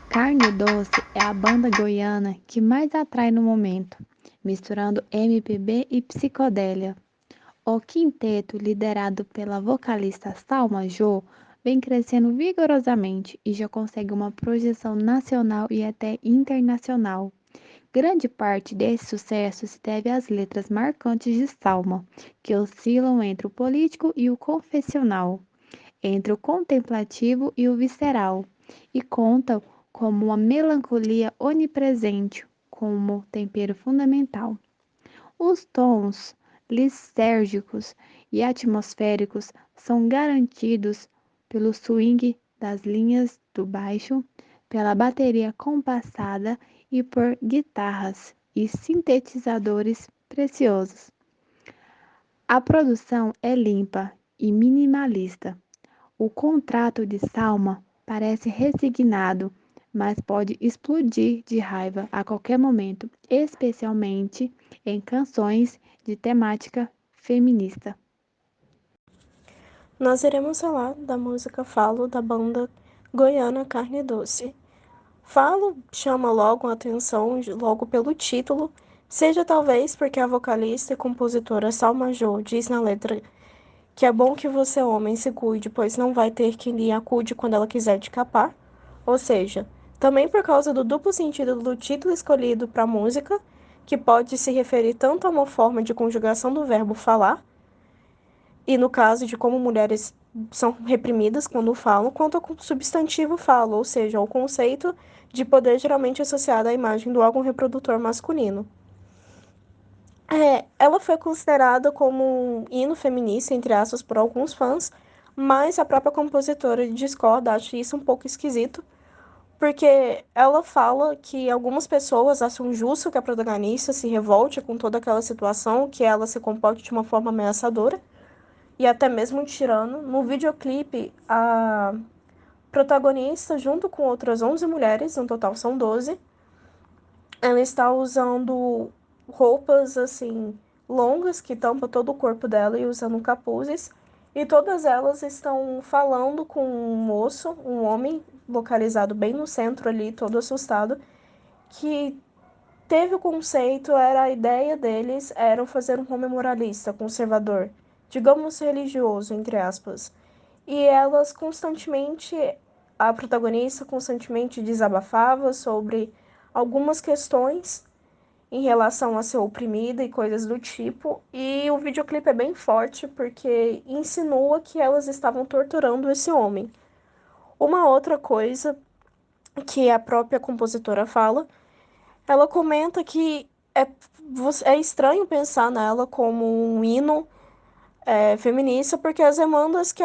Carne Doce é a banda goiana que mais atrai no momento, misturando MPB e psicodélia. O quinteto, liderado pela vocalista Salma Jô, vem crescendo vigorosamente e já consegue uma projeção nacional e até internacional. Grande parte desse sucesso se deve às letras marcantes de Salma, que oscilam entre o político e o confessional, entre o contemplativo e o visceral, e contam como uma melancolia onipresente como tempero fundamental. Os tons lisérgicos e atmosféricos são garantidos pelo swing das linhas do baixo, pela bateria compassada e por guitarras e sintetizadores preciosos. A produção é limpa e minimalista. O contrato de Salma parece resignado, mas pode explodir de raiva a qualquer momento, especialmente em canções de temática feminista. Nós iremos falar da música Falo da banda goiana Carne Doce. Falo chama logo a atenção, logo pelo título, seja talvez porque a vocalista e compositora Salma Jô diz na letra que é bom que você, homem, se cuide, pois não vai ter quem lhe acude quando ela quiser te capar. Ou seja, também por causa do duplo sentido do título escolhido para a música, que pode se referir tanto a uma forma de conjugação do verbo falar, e no caso de como mulheres são reprimidas quando falam, quanto ao substantivo falo, ou seja, ao conceito de poder geralmente associado à imagem do órgão reprodutor masculino. Ela foi considerada como um hino feminista, entre aspas, por alguns fãs, mas a própria compositora discorda, acha isso um pouco esquisito, porque ela fala que algumas pessoas acham justo que a protagonista se revolte com toda aquela situação, que ela se comporte de uma forma ameaçadora, e até mesmo tirano. No videoclipe, a protagonista, junto com outras 11 mulheres, no total são 12, ela está usando roupas, assim, longas, que tampam todo o corpo dela e usando capuzes. E todas elas estão falando com um moço, um homem, localizado bem no centro ali, todo assustado, que teve o conceito, era a ideia deles, era fazer um homem moralista, conservador, digamos religioso, entre aspas. E elas constantemente, a protagonista constantemente desabafava sobre algumas questões em relação a ser oprimida e coisas do tipo. E o videoclipe é bem forte porque insinua que elas estavam torturando esse homem. Uma outra coisa que a própria compositora fala, ela comenta que é estranho pensar nela como um hino feminista, porque as demandas que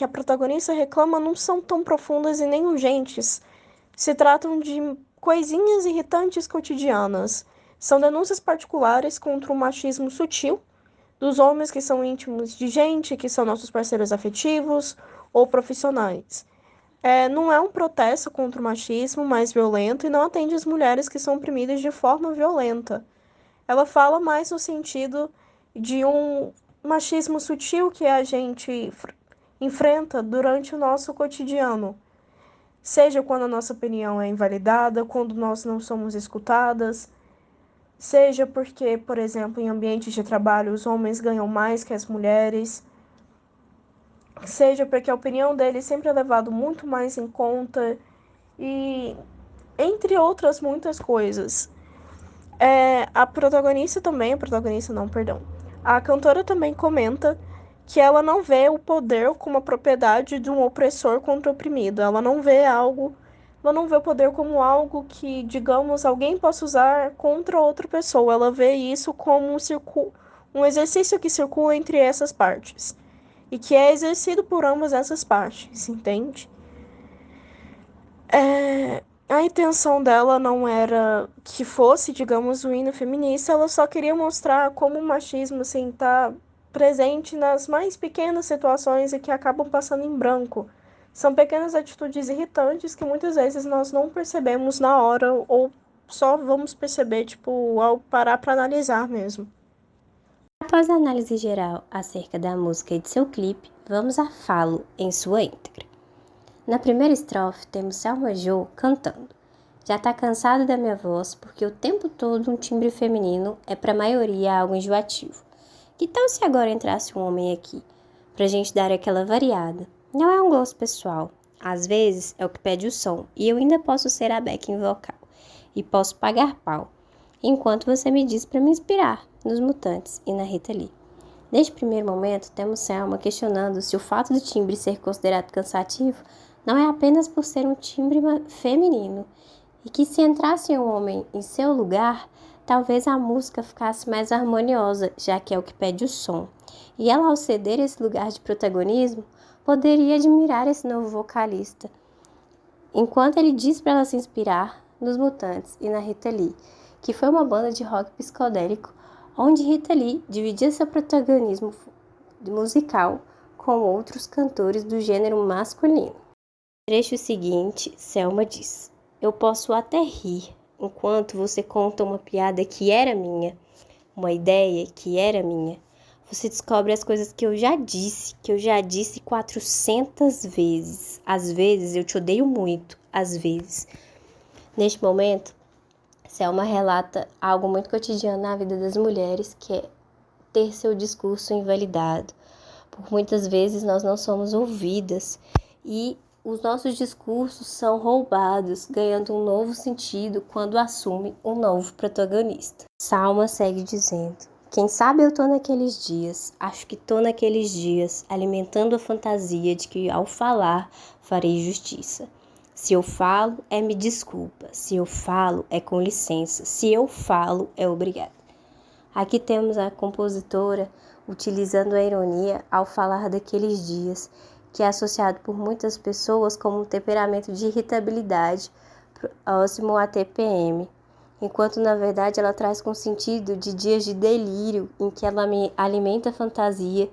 a protagonista reclama não são tão profundas e nem urgentes. Se tratam de coisinhas irritantes cotidianas. São denúncias particulares contra o machismo sutil dos homens que são íntimos de gente, que são nossos parceiros afetivos ou profissionais. Não é um protesto contra o machismo mais violento e não atende as mulheres que são oprimidas de forma violenta. Ela fala mais no sentido de um machismo sutil que a gente enfrenta durante o nosso cotidiano, seja quando a nossa opinião é invalidada, quando nós não somos escutadas, seja porque, por exemplo, em ambientes de trabalho os homens ganham mais que as mulheres, seja porque a opinião deles sempre é levada muito mais em conta e entre outras muitas coisas. A protagonista não, perdão. A cantora também comenta que ela não vê o poder como a propriedade de um opressor contra o oprimido. Ela não vê o poder como algo que, digamos, alguém possa usar contra outra pessoa. Ela vê isso como um exercício que circula entre essas partes e que é exercido por ambas essas partes, entende? A intenção dela não era que fosse, digamos, um hino feminista, ela só queria mostrar como o machismo, assim, tá presente nas mais pequenas situações e que acabam passando em branco. São pequenas atitudes irritantes que muitas vezes nós não percebemos na hora ou só vamos perceber, tipo, ao parar para analisar mesmo. Após a análise geral acerca da música e de seu clipe, vamos a Falo em sua íntegra. Na primeira estrofe temos Selma Jô cantando: Já tá cansado da minha voz, porque o tempo todo um timbre feminino é pra maioria algo enjoativo. Que tal se agora entrasse um homem aqui, pra gente dar aquela variada? Não é um gosto pessoal. Às vezes é o que pede o som, e eu ainda posso ser a backing vocal. E posso pagar pau, enquanto você me diz pra me inspirar nos Mutantes e na Rita Lee. Neste primeiro momento, temos Selma questionando se o fato do timbre ser considerado cansativo não é apenas por ser um timbre feminino, e que se entrasse um homem em seu lugar, talvez a música ficasse mais harmoniosa, já que é o que pede o som. E ela, ao ceder esse lugar de protagonismo, poderia admirar esse novo vocalista, enquanto ele diz para ela se inspirar nos Mutantes e na Rita Lee, que foi uma banda de rock psicodélico, onde Rita Lee dividia seu protagonismo musical com outros cantores do gênero masculino. No trecho seguinte, Selma diz: eu posso até rir, enquanto você conta uma piada que era minha, uma ideia que era minha. Você descobre as coisas que eu já disse 400 vezes. Às vezes eu te odeio muito, às vezes. Neste momento, Selma relata algo muito cotidiano na vida das mulheres, que é ter seu discurso invalidado. Por muitas vezes nós não somos ouvidas e os nossos discursos são roubados, ganhando um novo sentido quando assume um novo protagonista. Salma segue dizendo: quem sabe eu tô naqueles dias, acho que tô naqueles dias, alimentando a fantasia de que ao falar farei justiça. Se eu falo, é me desculpa. Se eu falo, é com licença. Se eu falo, é obrigado. Aqui temos a compositora utilizando a ironia ao falar daqueles dias, que é associado por muitas pessoas como um temperamento de irritabilidade próximo à TPM, enquanto na verdade ela traz com sentido de dias de delírio em que ela me alimenta a fantasia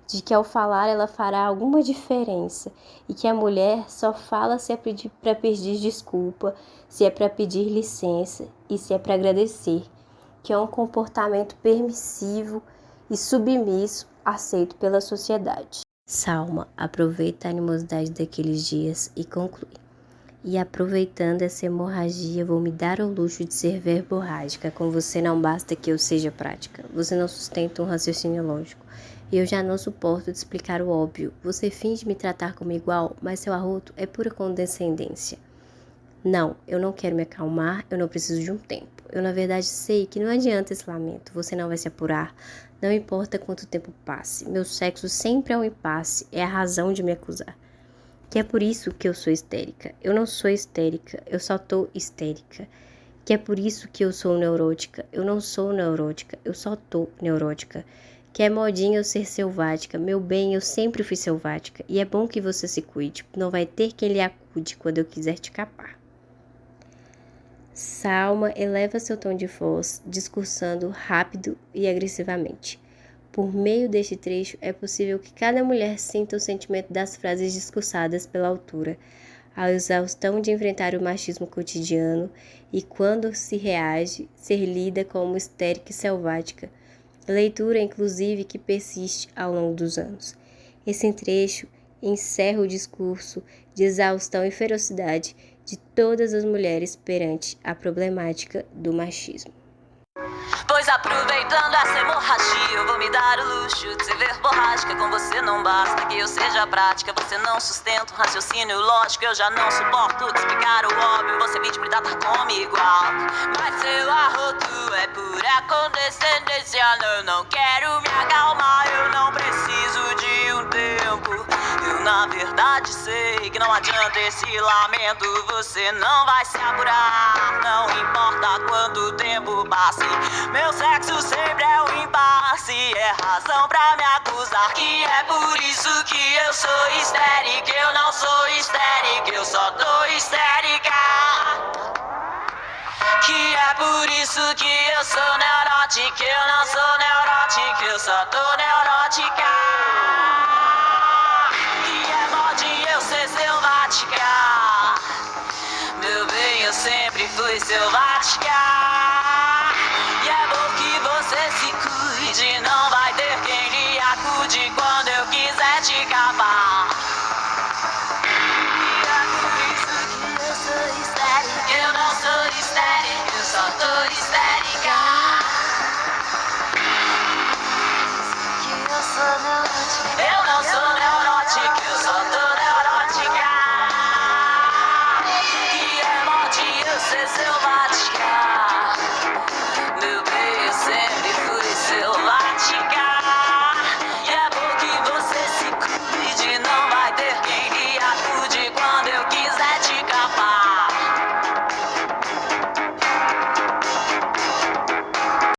de que ao falar ela fará alguma diferença e que a mulher só fala se é para pedir desculpa, se é para pedir licença e se é para agradecer, que é um comportamento permissivo e submisso aceito pela sociedade. Salma aproveita a animosidade daqueles dias e conclui: e aproveitando essa hemorragia, vou me dar o luxo de ser verborrágica. Com você não basta que eu seja prática. Você não sustenta um raciocínio lógico. E eu já não suporto de explicar o óbvio. Você finge me tratar como igual, mas seu arroto é pura condescendência. Não, eu não quero me acalmar, eu não preciso de um tempo. Eu, na verdade, sei que não adianta esse lamento. Você não vai se apurar. Não importa quanto tempo passe. Meu sexo sempre é um impasse. É a razão de me acusar. Que é por isso que eu sou histérica. Eu não sou histérica, eu só tô histérica. Que é por isso que eu sou neurótica. Eu não sou neurótica, eu só tô neurótica. Que é modinha eu ser selvática. Meu bem, eu sempre fui selvática. E é bom que você se cuide. Não vai ter quem lhe acude quando eu quiser te capar. Salma eleva seu tom de voz, discursando rápido e agressivamente. Por meio deste trecho, é possível que cada mulher sinta o sentimento das frases discursadas pela autora, a exaustão de enfrentar o machismo cotidiano e, quando se reage, ser lida como histérica e selvática, leitura, inclusive, que persiste ao longo dos anos. Esse trecho encerra o discurso de exaustão e ferocidade de todas as mulheres perante a problemática do machismo. Pois aproveitando essa hemorragia, eu vou me dar o luxo de ser verborrágica. Com você não basta que eu seja prática. Você não sustenta um raciocínio lógico. Eu já não suporto de explicar o óbvio. Você vem de me tratar como igual, mas seu arroto é pura condescendência. Eu não quero me acalmar, eu não preciso de um tempo. Eu na verdade sei que não adianta esse lamento. Você não vai se apurar, não importa quanto tempo passe. Meu sexo sempre é um impasse, é razão pra me acusar. Que é por isso que eu sou histérica. Eu não sou histérica, eu só tô histérica. Que é por isso que eu sou neurótica. Eu não sou neurótica, eu só tô neurótica. Que é modinha eu ser selvática. Meu bem, eu sempre fui selvática. Não vai ter quem lhe acude quando eu quiser te capar. E é por isso que eu sou histérica. Eu não sou Eu não sou neurótica, eu só tô neurótica. Que é mó de eu ser selvática.